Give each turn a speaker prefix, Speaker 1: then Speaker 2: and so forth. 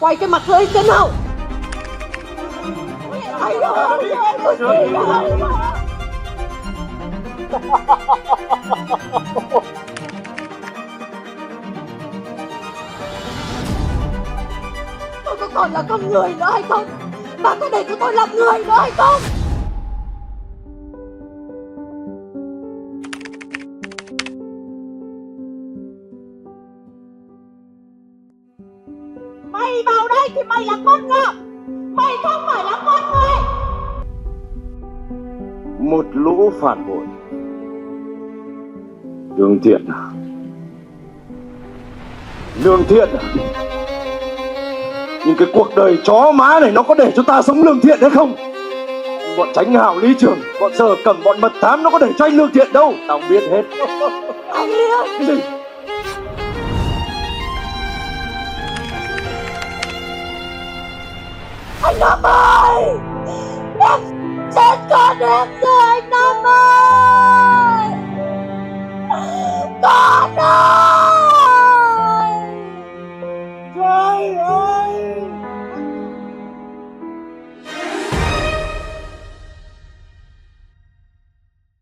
Speaker 1: Quay cái mặt lên xem nào. Anh ơi, tôi xin anh. Tôi có còn là con người nữa hay không? Bà có để cho tôi làm người nữa hay không? Mày vào đây thì mày là con ngựa, mày không phải là con người.
Speaker 2: Một lũ phản bội. Lương Thiện à? Lương Thiện à? Nhưng cái cuộc đời chó má này nó có để cho ta sống lương thiện hay không? Bọn Chánh Hào Lý Trường, bọn Sở Cẩm, bọn Mật Thám nó có để cho anh lương thiện đâu. Tao biết hết.
Speaker 1: Anh Liêm.
Speaker 2: Cái gì?
Speaker 1: Anh Năm ơi, em chết con em rồi anh Năm ơi. Con ơi.